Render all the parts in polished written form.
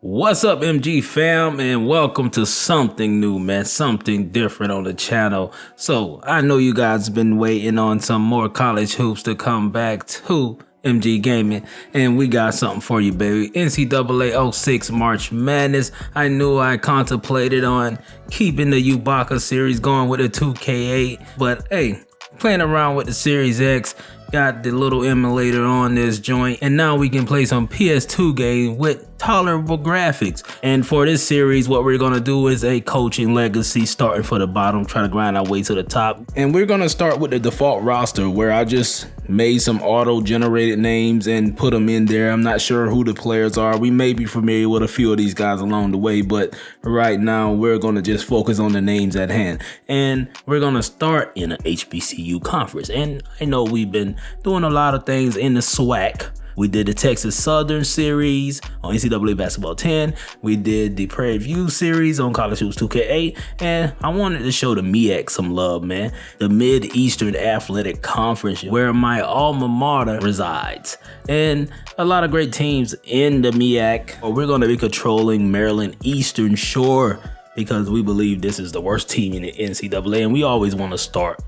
What's up, MG fam, and welcome to something new, man, something different on the channel. So I know you guys been waiting on some more college hoops to come back to MG Gaming, and we got something for you, baby. NCAA 06 March Madness. I knew I contemplated on keeping the Ubaka series going with the 2K8, but hey, playing around with the Series X, got the little emulator on this joint, and now we can play some PS2 game with tolerable graphics. And for this series, what we're gonna do is a coaching legacy, starting for the bottom, try to grind our way to the top. And we're gonna start with the default roster, where I just made some auto-generated names and put them in there. I'm not sure who the players are. We may be familiar with a few of these guys along the way, but right now we're gonna just focus on the names at hand. And we're gonna start in an HBCU conference. And I know we've been doing a lot of things in the SWAC. We did the Texas Southern series on NCAA Basketball 10. We did the Prairie View series on College Hoops 2K8. And I wanted to show the MEAC some love, man. The Mid-Eastern Athletic Conference, where my alma mater resides. And a lot of great teams in the MEAC. We're going to be controlling Maryland Eastern Shore, because we believe this is the worst team in the NCAA. And we always want to start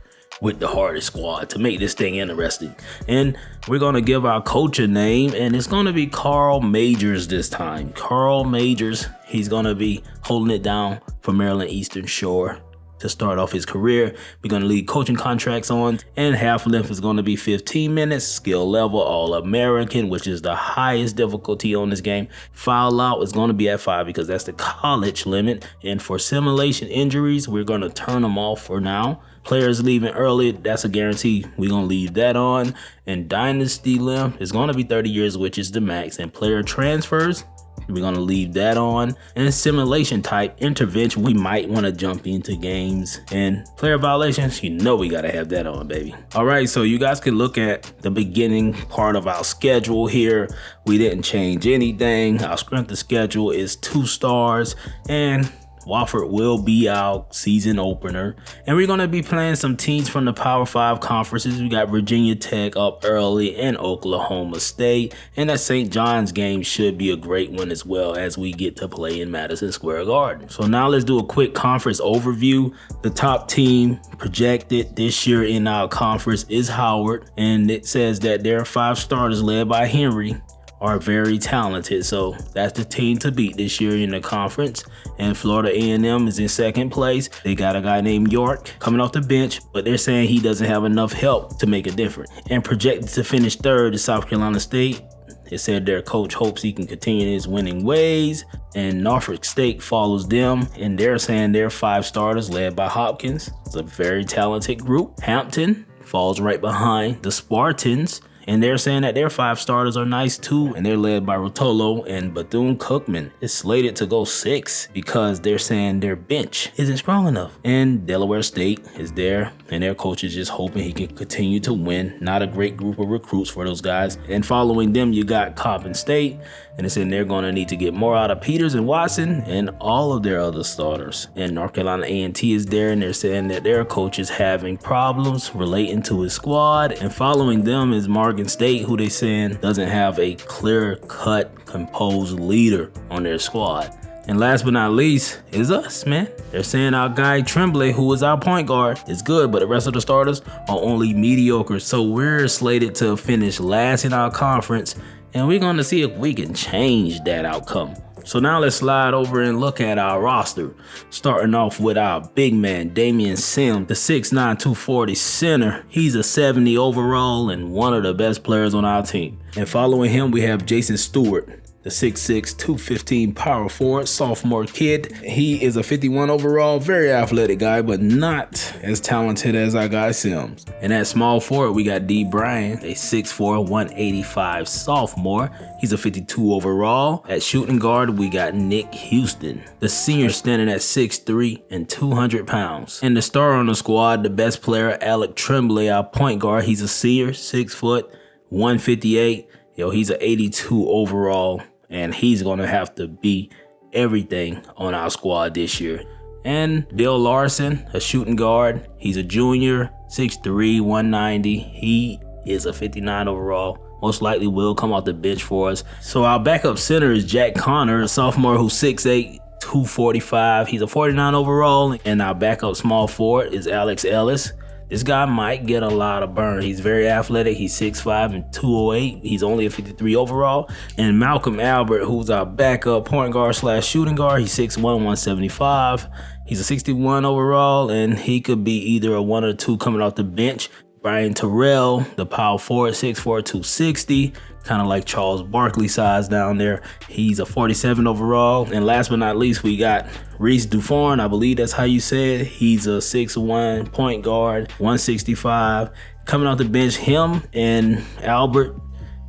with the hardest squad to make this thing interesting. And we're gonna give our coach a name, and it's gonna be Carl Majors this time. Carl Majors, he's gonna be holding it down for Maryland Eastern Shore to start off his career. We're gonna leave coaching contracts on, and half length is gonna be 15 minutes, skill level All-American, which is the highest difficulty on this game. Foul out is gonna be at 5 because that's the college limit. And for simulation injuries, we're gonna turn them off for now. Players leaving early, that's a guarantee. We're gonna leave that on. And dynasty length is gonna be 30 years, which is the max. And player transfers, we're gonna leave that on. And simulation type intervention, we might wanna jump into games. And player violations, you know we gotta have that on, baby. All right, so you guys can look at the beginning part of our schedule here. We didn't change anything. Our strength of schedule is 2 stars, and Wofford will be our season opener. And we're going to be playing some teams from the Power 5 conferences. We got Virginia Tech up early and Oklahoma State. And that St. John's game should be a great one as well, as we get to play in Madison Square Garden. So now let's do a quick conference overview. The top team projected this year in our conference is Howard. And it says that their 5 starters led by Henry are very talented, so that's the team to beat this year in the conference. And Florida A&M is in second place. They got a guy named York coming off the bench, but they're saying he doesn't have enough help to make a difference. And projected to finish third is South Carolina State. It said their coach hopes he can continue his winning ways. And Norfolk State follows them, and they're saying they're 5 starters led by Hopkins. It's a very talented group. Hampton falls right behind the Spartans, and they're saying that their 5 starters are nice too, and they're led by Rotolo. And Bethune-Cookman is slated to go 6 because they're saying their bench isn't strong enough. And Delaware State is there, and their coach is just hoping he can continue to win. Not a great group of recruits for those guys. And following them, you got Coppin State, and it's saying they're going to need to get more out of Peters and Watson and all of their other starters. And North Carolina A&T is there, and they're saying that their coach is having problems relating to his squad. And following them is Morgan State, who they saying doesn't have a clear-cut, composed leader on their squad. And last but not least is us, man. They're saying our guy Tremblay, who is our point guard, is good, but the rest of the starters are only mediocre. So we're slated to finish last in our conference, and we're going to see if we can change that outcome. So now let's slide over and look at our roster. Starting off with our big man, Damian Sims, the 6'9", 240 center. He's a 70 overall and one of the best players on our team. And following him, we have Jason Stewart, the 6'6", 215 power forward, sophomore kid. He is a 51 overall, very athletic guy, but not as talented as our guy Sims. And at small forward, we got D. Bryan, a 6'4", 185 sophomore. He's a 52 overall. At shooting guard, we got Nick Houston, the senior, standing at 6'3" and 200 pounds. And the star on the squad, the best player, Alec Tremblay, our point guard. He's a senior, 6 foot, 158. He's an 82 overall, and he's going to have to be everything on our squad this year. And Bill Larson, a shooting guard. He's a junior, 6'3", 190. He is a 59 overall. most likely will come off the bench for us. So our backup center is Jack Connor, a sophomore who's 6'8", 245. He's a 49 overall. And our backup small forward is Alex Ellis. This guy might get a lot of burn. He's very athletic. He's 6'5" and 208. He's only a 53 overall. And Malcolm Albert, who's our backup point guard / shooting guard. He's 6'1", 175. He's a 61 overall, and he could be either a 1 or 2 coming off the bench. Brian Terrell, the power forward, 6'4", 260, kind of like Charles Barkley size down there. He's a 47 overall. And last but not least, we got Reese Dufresne, I believe that's how you say it. He's a 6'1" point guard, 165. Coming off the bench, him and Albert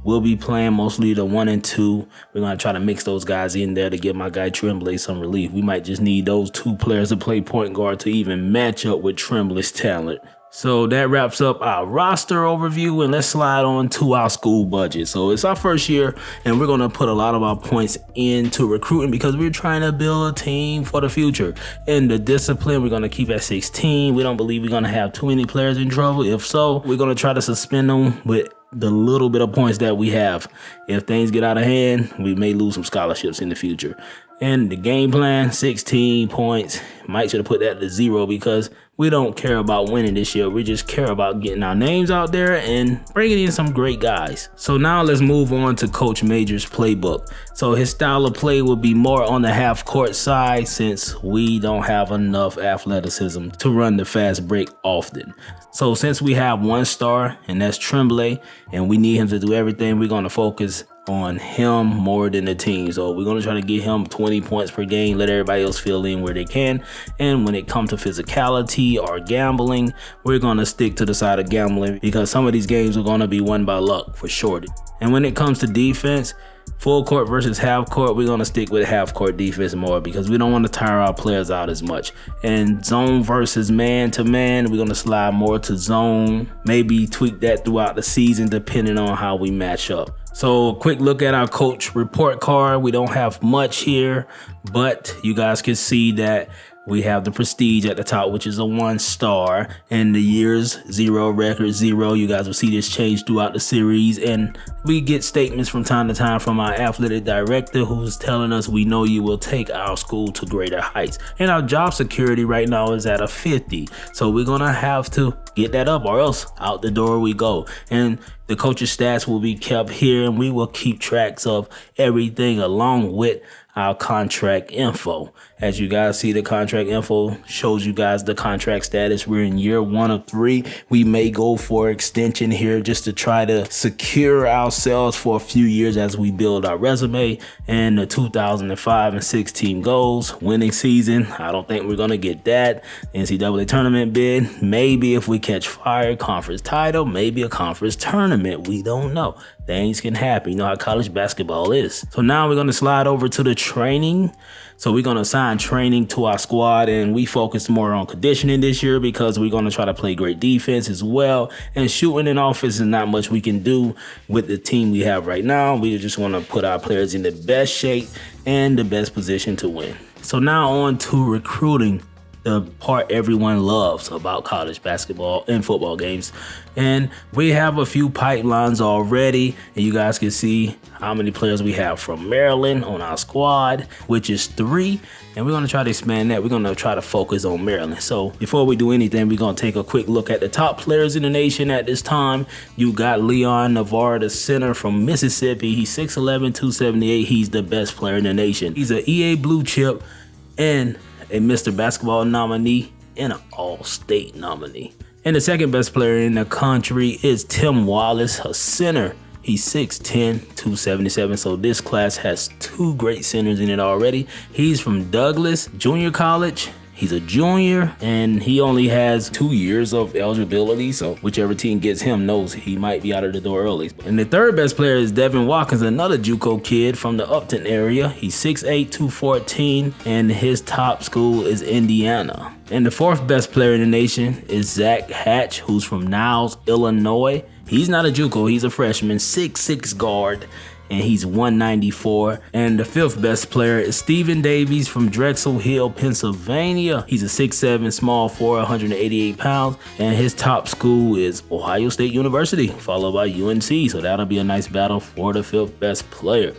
will be playing mostly the 1 and 2. We're going to try to mix those guys in there to give my guy Tremblay some relief. We might just need those 2 players to play point guard to even match up with Tremblay's talent. So that wraps up our roster overview, and let's slide on to our school budget. So it's our first year, and we're going to put a lot of our points into recruiting because we're trying to build a team for the future. And the discipline, we're going to keep at 16. We don't believe we're going to have too many players in trouble. If so, we're going to try to suspend them with the little bit of points that we have. If things get out of hand, we may lose some scholarships in the future. And the game plan, 16 points. Mike should have put that to 0 because we don't care about winning this year. We just care about getting our names out there and bringing in some great guys. So now let's move on to Coach Major's playbook. So his style of play will be more on the half court side since we don't have enough athleticism to run the fast break often. So since we have 1 star, and that's Tremblay, and we need him to do everything, we're going to focus on him more than the team. So we're going to try to get him 20 points per game, let everybody else fill in where they can. And when it comes to physicality or gambling, we're going to stick to the side of gambling because some of these games are going to be won by luck for sure. And when it comes to defense, full court versus half court, we're going to stick with half court defense more because we don't want to tire our players out as much. And zone versus man to man, we're going to slide more to zone, maybe tweak that throughout the season depending on how we match up. So a quick look at our coach report card. We don't have much here, but you guys can see that we have the prestige at the top, which is a 1 star, and the years 0, record 0. You guys will see this change throughout the series, and we get statements from time to time from our athletic director who's telling us we know you will take our school to greater heights. And our job security right now is at a 50. So we're going to have to get that up or else out the door we go. And the coach's stats will be kept here, and we will keep tracks of everything along with our contract info. As you guys see, the contract info shows you guys the contract status. We're in year 1 of 3. We may go for extension here just to try to secure ourselves for a few years as we build our resume. And the 2005 and 6 team goals, winning season. I don't think we're going to get that. NCAA tournament bid, maybe if we catch fire, conference title, maybe a conference tournament. We don't know. Things can happen. You know how college basketball is. So now we're going to slide over to the training. So we're going to assign training to our squad, and we focus more on conditioning this year because we're going to try to play great defense as well. And shooting in offense is not much we can do with the team we have right now. We just want to put our players in the best shape and the best position to win. So now on to recruiting, the part everyone loves about college basketball and football games. And we have a few pipelines already, and you guys can see how many players we have from Maryland on our squad, which is 3. And we're going to try to expand that. We're going to try to focus on Maryland. So before we do anything, we're going to take a quick look at the top players in the nation at this time. You got Leon Navarre, the center from Mississippi. He's 6'11", 278. He's the best player in the nation. He's an EA blue chip and a Mr. Basketball nominee and an All-State nominee. And the second best player in the country is Tim Wallace, a center. He's 6'10", 277. So this class has 2 great centers in it already. He's from Douglas Junior College. He's a junior, and he only has 2 years of eligibility, so whichever team gets him knows he might be out of the door early. And the third best player is Devin Watkins, another JUCO kid from the Upton area. He's 6'8", 214, and his top school is Indiana. And the fourth best player in the nation is Zach Hatch, who's from Niles, Illinois. He's not a JUCO, he's a freshman, 6'6" guard. and he's 194. And the 5th best player is Stephen Davies from Drexel Hill, Pennsylvania. He's a 6'7" small forward, 188 pounds, and his top school is Ohio State University, followed by UNC. So that'll be a nice battle for the 5th best player.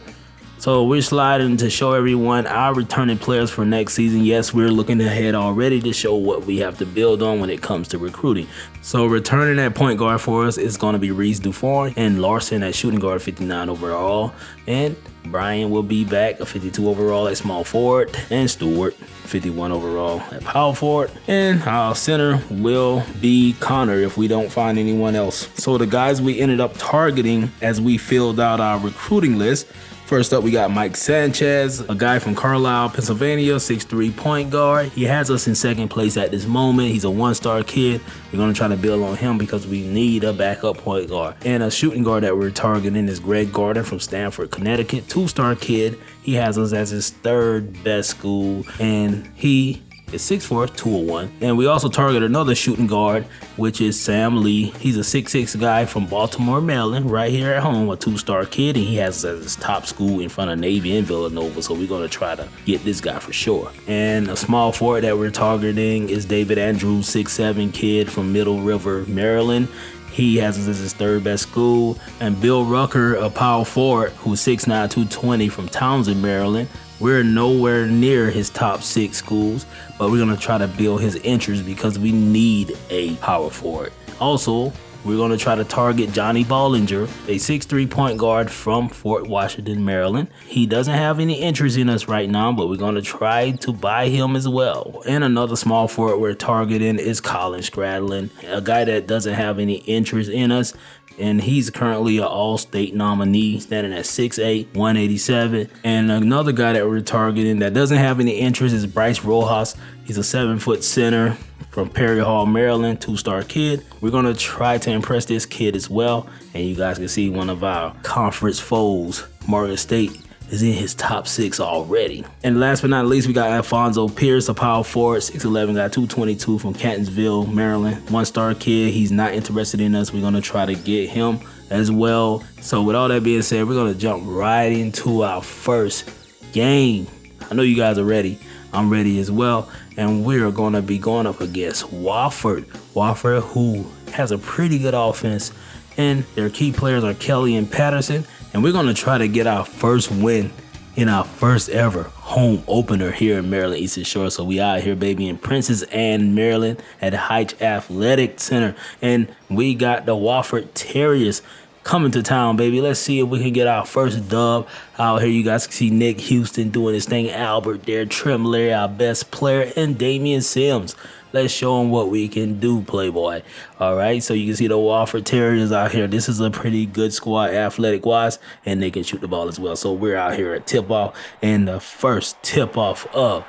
So we're sliding to show everyone our returning players for next season. Yes, we're looking ahead already to show what we have to build on when it comes to recruiting. So returning at point guard for us is going to be Reese Dufort and Larson at shooting guard, 59 overall. And Brian will be back, a 52 overall at small forward. And Stewart, 51 overall at power forward. And our center will be Connor if we don't find anyone else. So the guys we ended up targeting as we filled out our recruiting list. First up, we got Mike Sanchez, a guy from Carlisle, Pennsylvania, 6'3" point guard. He has us in 2nd place at this moment. He's a 1-star kid. We're going to try to build on him because we need a backup point guard. And a shooting guard that we're targeting is Greg Gardner from Stamford, Connecticut, 2-star kid. He has us as his 3rd best school, and he is 6'4", 201. And we also target another shooting guard, which is Sam Lee. He's a 6'6" guy from Baltimore, Maryland, right here at home, a 2-star kid, and he has his top school in front of Navy and Villanova, so we're going to try to get this guy for sure. And a small forward that we're targeting is David Andrews, 6'7" kid from Middle River, Maryland. He has us as his 3rd best school. And Bill Rucker, a power forward who's 6'9", 220 from Townsend, Maryland. We're nowhere near his top 6 schools, but we're going to try to build his interest because we need a power forward. Also, we're going to try to target Johnny Bollinger, a 6'3" point guard from Fort Washington, Maryland. He doesn't have any interest in us right now, but we're going to try to buy him as well. And another small forward we're targeting is Colin Stradlin, a guy that doesn't have any interest in us. And he's currently an all-state nominee, standing at 6'8", 187. And another guy that we're targeting that doesn't have any interest is Bryce Rojas. He's a 7-foot center from Perry Hall, Maryland, 2-star kid. We're going to try to impress this kid as well. And you guys can see one of our conference foes, Morgan State, is in his top 6 already. And last but not least, we got Alfonso Pierce, a power forward, 6'11", got 222 from Catonsville, Maryland. 1-star kid. He's not interested in us. We're going to try to get him as well. So with all that being said, we're going to jump right into our first game. I know you guys are ready. I'm ready as well. And we're going to be going up against Wofford. Wofford, who has a pretty good offense. And their key players are Kelly and Patterson. And we're going to try to get our first win in our first ever home opener here in Maryland Eastern Shore. So we out here, baby, in Princess Anne, Maryland at Heights Athletic Center. And we got the Wofford Terriers coming to town, baby. Let's see if we can get our first dub out here. You guys can see Nick Houston doing his thing, Albert there, Tremblay, our best player, and Damian Sims. Let's show them what we can do, Playboy. All right, so you can see the Wofford Terriers out here. This is a pretty good squad, athletic-wise, and they can shoot the ball as well. So we're out here at tip-off, and the first tip-off of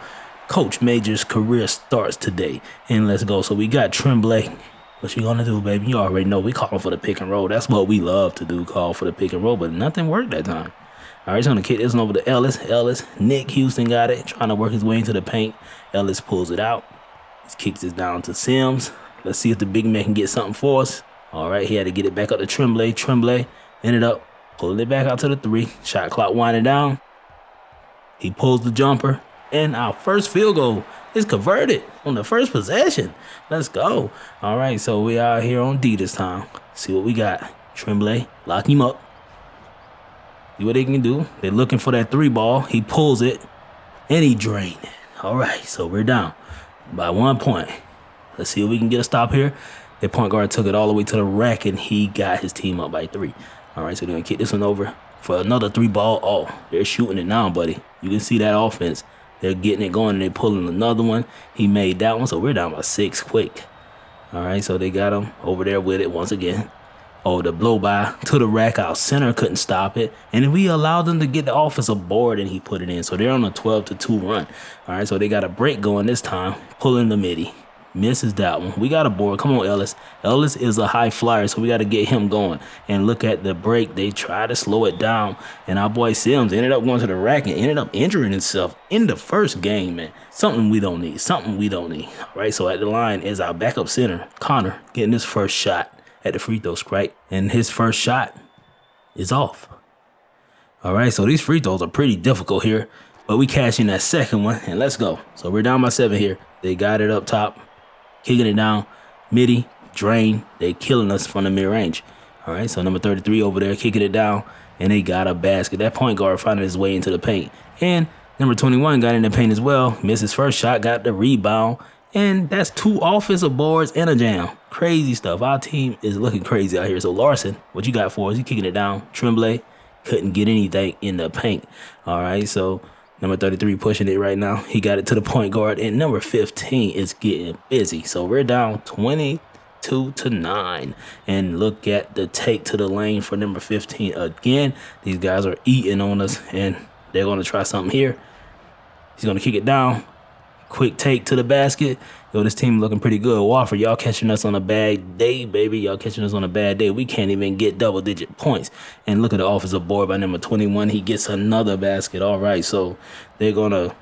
Coach Major's career starts today. And let's go. So we got Tremblay. What you gonna do, baby? You already know we calling for the pick and roll. That's what we love to do, call for the pick and roll, but nothing worked that time. All right, he's gonna kick this one over to Ellis. Nick Houston got it, trying to work his way into the paint. Ellis pulls it out. He kicks it down to Sims. Let's see if the big man can get something for us. All right, he had to get it back up to Tremblay. Tremblay ended up pulling it back out to the 3. Shot clock winding down. He pulls the jumper, and our first field goal is converted on the first possession. Let's go. All right, so we out here on D this time. See what we got. Tremblay, lock him up. See what they can do. They're looking for that 3 ball. He pulls it, and he drained it. All right, so we're down by 1 point. Let's see if we can get a stop here. The point guard took it all the way to the rack, and he got his team up by 3. All right, so they're going to kick this one over for another 3 ball. Oh, they're shooting it now, buddy. You can see that offense. They're getting it going, and they're pulling another one. He made that one, so we're down by 6 quick. All right, so they got him over there with it once again. Oh, the blow by to the rack. Our center couldn't stop it. And we allowed them to get the offensive board, and he put it in. So they're on a 12-2 run. All right, so they got a break going this time. Pulling the midi. Misses that one. We got a board. Come on, Ellis. Ellis is a high flyer, so we got to get him going. And look at the break. They try to slow it down. And our boy Sims ended up going to the rack and ended up injuring himself in the first game, man. Something we don't need. Something we don't need. All right, so at the line is our backup center, Connor, getting his first shot at the free throw strike. And his first shot is off. All right, so these free throws are pretty difficult here, but we cash in that second one, and let's go. So we're down by 7 here. They got it up top, kicking it down, midi, drain. They killing us from the mid-range. All right, so number 33 over there kicking it down, and they got a basket. That point guard finding his way into the paint. And number 21 got in the paint as well. Missed his first shot, got the rebound. And that's 2 offensive boards and a jam. Crazy stuff. Our team is looking crazy out here. So Larson, what you got for us? He kicking it down. Tremblay couldn't get anything in the paint. All right, so number 33 pushing it right now. He got it to the point guard. And number 15 is getting busy. So we're down 22-9. And look at the take to the lane for number 15 again. These guys are eating on us, and they're going to try something here. He's going to kick it down. Quick take to the basket. Yo, this team looking pretty good. Wofford, y'all catching us on a bad day, baby. Y'all catching us on a bad day. We can't even get double-digit points. And look at the offensive board by number 21. He gets another basket. All right, so they're going to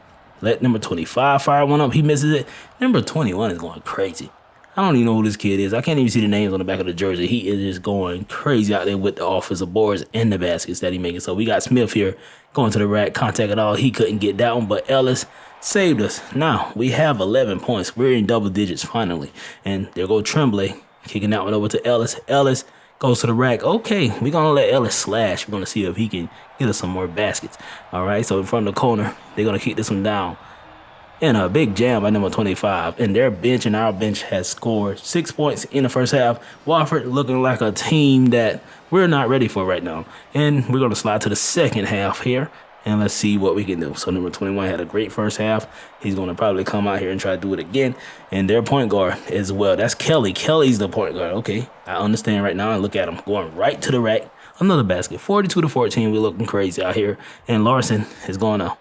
let number 25 fire one up. He misses it. Number 21 is going crazy. I don't even know who this kid is. I can't even see the names on the back of the jersey. He is just going crazy out there with the offensive boards and the baskets that he making. So we got Smith here going to the rack. Contact at all. He couldn't get down, but Ellis saved us. Now we have 11 points. We're in double digits finally. And there go Tremblay kicking that one over to Ellis. Ellis goes to the rack. Okay, we're going to let Ellis slash. We're going to see if he can get us some more baskets. All right, so in front of the corner, they're going to kick this one down. And a big jam by number 25. And their bench and our bench has scored 6 points in the first half. Wofford looking like a team that we're not ready for right now. And we're going to slide to the second half here. And let's see what we can do. So number 21 had a great first half. He's going to probably come out here and try to do it again. And their point guard as well. That's Kelly. Kelly's the point guard. Okay, I understand right now. And look at him going right to the rack. Another basket. 42-14. We're looking crazy out here. And Larson is going to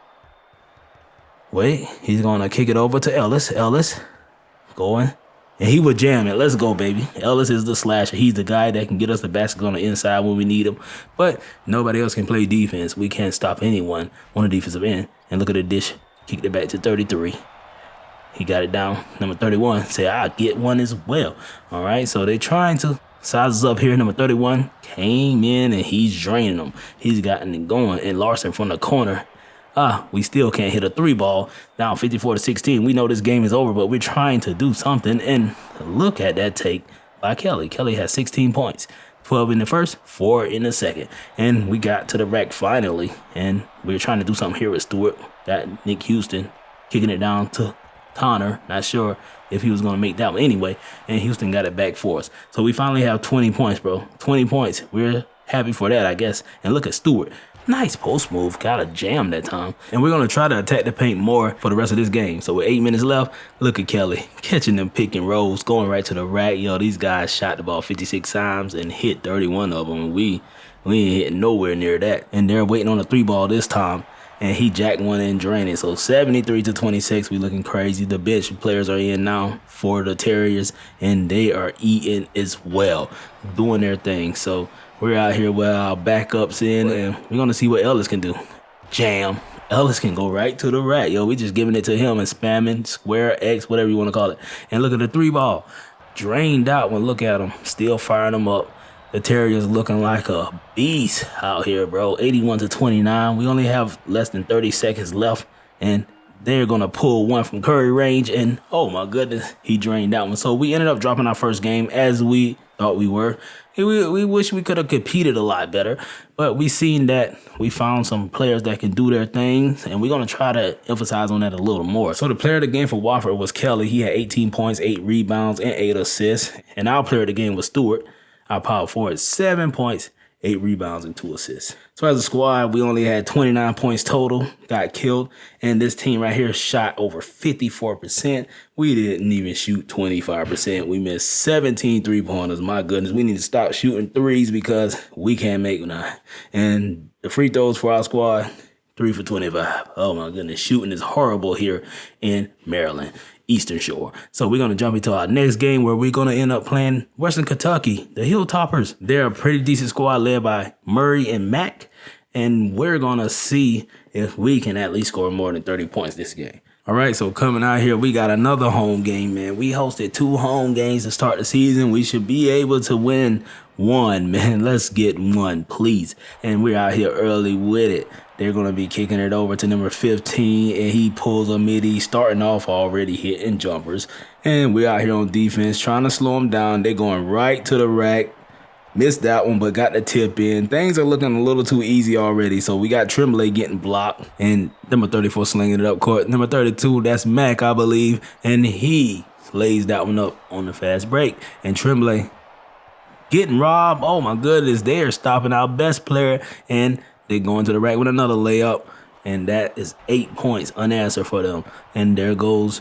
wait. He's going to kick it over to Ellis. Ellis going. And he would jam it. Let's go, baby. Ellis is the slasher. He's the guy that can get us the baskets on the inside when we need him. But nobody else can play defense. We can't stop anyone on the defensive end. And look at the dish. Kicked it back to 33. He got it down. Number 31 said, I'll get one as well. All right, so they're trying to size us up here. Number 31 came in, and he's draining them. He's gotten it going. And Larson from the corner. We still can't hit a 3 ball. Down 54-16. We know this game is over, but we're trying to do something. And look at that take by Kelly. Kelly has 16 points. 12 in the first, 4 in the second. And we got to the rack finally. And we're trying to do something here with Stewart. Got Nick Houston kicking it down to Connor. Not sure if he was going to make that one anyway. And Houston got it back for us. So we finally have 20 points, bro. 20 points. We're happy for that, I guess. And look at Stewart. Nice post move. Got a jam that time. And we're going to try to attack the paint more for the rest of this game. So with 8 minutes left, look at Kelly catching them pick and rolls, going right to the rack. Yo, these guys shot the ball 56 times and hit 31 of them. We ain't hitting nowhere near that. And they're waiting on a 3 ball this time. And he jacked one in draining. So 73-26, we looking crazy. The bench players are in now for the Terriers. And they are eating as well, doing their thing. So we're out here with our backups in, and we're going to see what Ellis can do. Jam. Ellis can go right to the rack. Yo, we just giving it to him and spamming, square, X, whatever you want to call it. And look at the 3 ball. Drained out when look at him. Still firing them up. The Terriers looking like a beast out here, bro. 81-29. We only have less than 30 seconds left, and they're going to pull one from Curry range, and oh my goodness, he drained that one. So we ended up dropping our first game as we thought we were. We wish we could have competed a lot better, but we seen that we found some players that can do their things, and we're going to try to emphasize on that a little more. So the player of the game for Wofford was Kelly. He had 18 points, 8 rebounds, and 8 assists. And our player of the game was Stewart, our power forward, 7 points, 8 rebounds, and 2 assists. So as a squad, we only had 29 points total, got killed. And this team right here shot over 54%. We didn't even shoot 25%. We missed 17 3-pointers. My goodness, we need to stop shooting threes because we can't make none. And the free throws for our squad, 3 for 25. Oh my goodness, shooting is horrible here in Maryland. Eastern Shore. So we're going to jump into our next game where we're going to end up playing Western Kentucky, the Hilltoppers. They're a pretty decent squad led by Murray and Mack, and we're going to see if we can at least score more than 30 points this game. All right, so coming out here, we got another home game, man. We hosted 2 home games to start the season. We should be able to win one, man. Let's get one, please. And we're out here early with it. They're going to be kicking it over to number 15, and he pulls a midi, starting off already hitting jumpers. And we're out here on defense trying to slow them down. They're going right to the rack. Missed that one, but got the tip in. Things are looking a little too easy already. So we got Tremblay getting blocked. And number 34 slinging it up court. Number 32, that's Mac, I believe. And he lays that one up on the fast break. And Tremblay getting robbed. Oh, my goodness. They're stopping our best player. And they're going to the rack with another layup. And that is 8 points unanswered for them. And there goes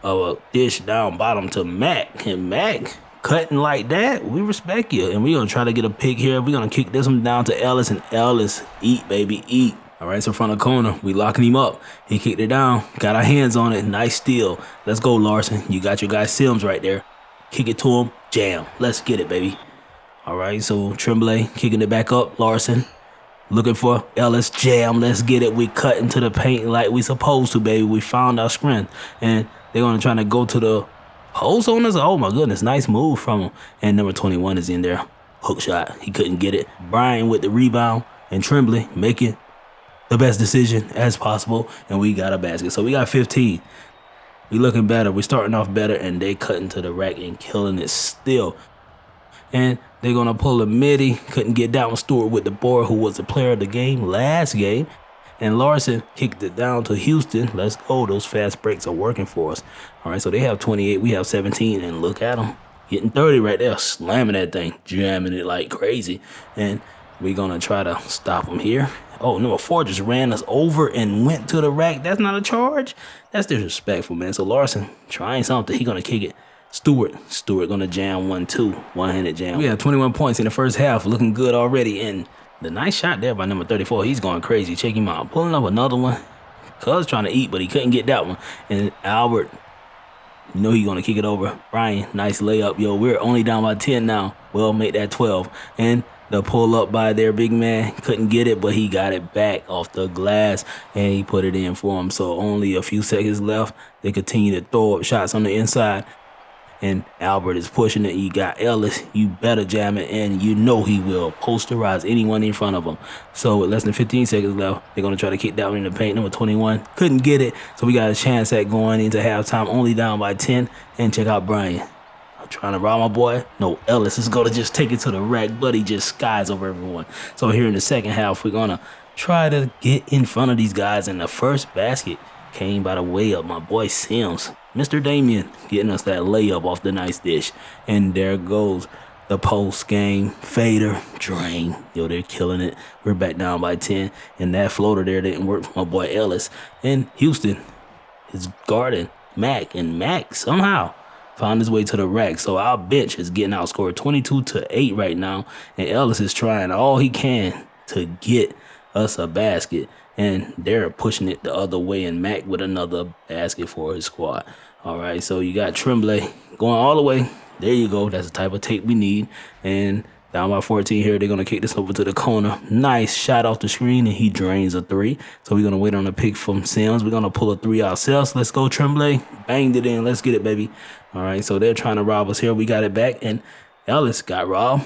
a dish down bottom to Mac. And Mac cutting like that, we respect you. And we're going to try to get a pick here. We're going to kick this one down to Ellis. And Ellis, eat, baby, eat. All right, so front of the corner, we locking him up. He kicked it down. Got our hands on it. Nice steal. Let's go, Larson. You got your guy Sims right there. Kick it to him. Jam. Let's get it, baby. All right, so Tremblay kicking it back up. Larson looking for Ellis. Jam. Let's get it. We cut into the paint like we supposed to, baby. We found our strength. And they're going to try to go to the post on us. Oh, my goodness. Nice move from him. And number 21 is in there. Hook shot. He couldn't get it. Brian with the rebound. And Tremblay making the best decision as possible. And we got a basket. So we got 15. We looking better. We're starting off better. And they cutting to the rack and killing it still. And they're going to pull a midi. Couldn't get that one. Stewart with the board, who was the player of the game last game. And Larson kicked it down to Houston. Let's go. Those fast breaks are working for us. All right, so they have 28. We have 17. And look at them. Getting 30 right there. Slamming that thing. Jamming it like crazy. And we're going to try to stop them here. Oh, number 4 just ran us over and went to the rack. That's not a charge. That's disrespectful, man. So Larson trying something. He going to kick it. Stewart going to jam 1-2. One-handed jam. We have 21 points in the first half. Looking good already. And the nice shot there by number 34. He's going crazy. Check him out. Pulling up another one. Cuz trying to eat, but he couldn't get that one. And Albert, you know he's going to kick it over. Brian, nice layup. Yo, we're only down by 10 now. Well, make that 12. And the pull up by their big man. Couldn't get it, but he got it back off the glass. And he put it in for him. So only a few seconds left. They continue to throw up shots on the inside. And Albert is pushing it. You got Ellis. You better jam it. And you know he will posterize anyone in front of him. So with less than 15 seconds left, they're going to try to kick that one in the paint. Number 21 couldn't get it. So we got a chance at going into halftime. Only down by 10. And check out Brian. I'm trying to rob my boy. No, Ellis is going to just take it to the rack. But he just skies over everyone. So here in the second half, we're going to try to get in front of these guys. And the first basket came by the way of my boy Sims. Mr. Damien getting us that layup off the nice dish. And there goes the post-game fader drain. Yo, they're killing it. We're back down by 10. And that floater there didn't work for my boy Ellis. And Houston is guarding Mac. And Mac somehow found his way to the rack. So our bench is getting outscored 22-8 right now. And Ellis is trying all he can to get us a basket. And they're pushing it the other way. And Mac with another basket for his squad. All right, so you got Tremblay going all the way. There you go. That's the type of tape we need. And down by 14 here, they're going to kick this over to the corner. Nice shot off the screen, and he drains a 3. So we're going to wait on a pick from Sims. We're going to pull a 3 ourselves. Let's go, Tremblay. Banged it in. Let's get it, baby. All right, so they're trying to rob us here. We got it back, and Ellis got robbed.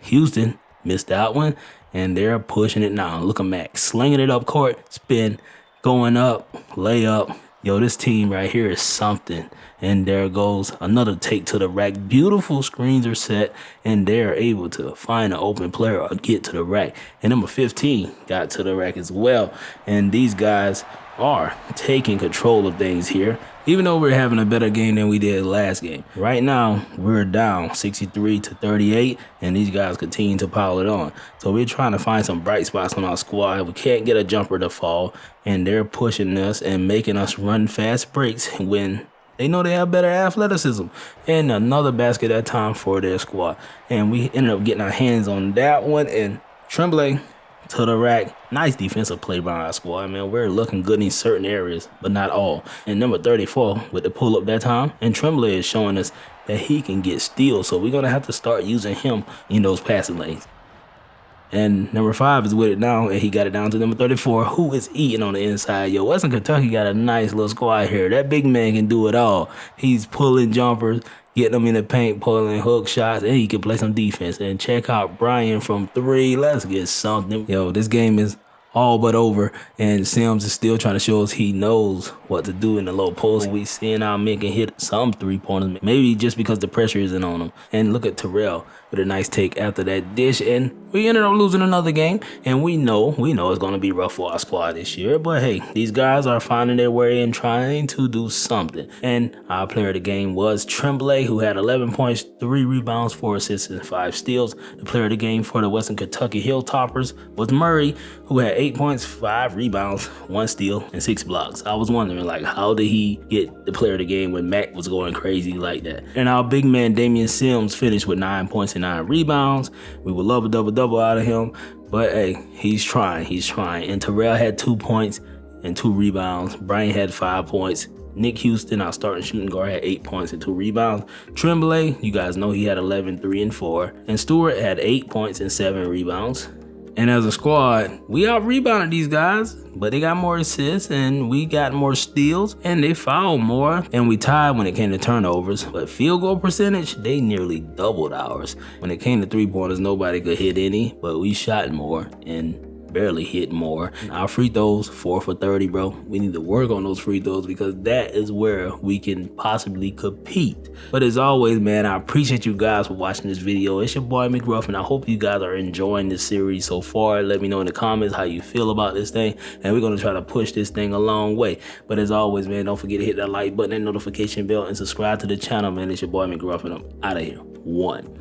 Houston missed that one, and they're pushing it now. Look at Mac slinging it up court, spin, going up, layup. Yo, this team right here is something. And there goes another take to the rack. Beautiful screens are set, and they're able to find an open player or get to the rack. And number 15 got to the rack as well. And these guys are taking control of things here, even though we're having a better game than we did last game. Right now, we're down 63-38, and these guys continue to pile it on. So we're trying to find some bright spots on our squad. We can't get a jumper to fall, and they're pushing us and making us run fast breaks when they know they have better athleticism. And another basket that time for their squad. And we ended up getting our hands on that one, and Tremblay to the rack. Nice defensive play by our squad, man. We're looking good in certain areas, but not all. And number 34 with the pull-up that time. And Tremblay is showing us that he can get steals. So we're going to have to start using him in those passing lanes. And number 5 is with it now, and he got it down to number 34, who is eating on the inside. Yo, Western Kentucky got a nice little squad here. That big man can do it all. He's pulling jumpers, getting them in the paint, pulling hook shots, and he can play some defense. And check out Brian from 3. Let's get something. Yo, this game is all but over, and Sims is still trying to show us he knows what to do in the low post. We seeing our men can hit some 3-pointers, maybe just because the pressure isn't on them. And look at Terrell with a nice take after that dish, and we ended up losing another game. And we know it's going to be rough for our squad this year, but hey, these guys are finding their way and trying to do something. And our player of the game was Tremblay, who had 11 points, 3 rebounds, 4 assists, and 5 steals. The player of the game for the Western Kentucky Hilltoppers was Murray, who had 8 points, 5 rebounds, 1 steal, and 6 blocks. I was wondering, like, how did he get the player of the game when Mac was going crazy like that? And our big man Damian Sims finished with 9 points and 9 rebounds. We would love a double-double out of him, but hey, he's trying. And Terrell had 2 points and 2 rebounds. Brian had 5 points. Nick Houston, our starting shooting guard, had 8 points and 2 rebounds. Tremblay, you guys know he had 11, 3, and 4. And Stewart had 8 points and 7 rebounds. And as a squad, we out-rebounded these guys, but they got more assists, and we got more steals, and they fouled more, and we tied when it came to turnovers. But field goal percentage, they nearly doubled ours. When it came to 3-pointers, nobody could hit any, but we shot more and barely hit more. Our free throws, 4 for 30, bro. We need to work on those free throws because that is where we can possibly compete. But as always, man, I appreciate you guys for watching this video. It's your boy McGruff, and I hope you guys are enjoying this series so far. Let me know in the comments how you feel about this thing, and we're going to try to push this thing a long way. But as always, man, don't forget to hit that like button and notification bell and subscribe to the channel, man. It's your boy McGruff, and I'm out of here. 1.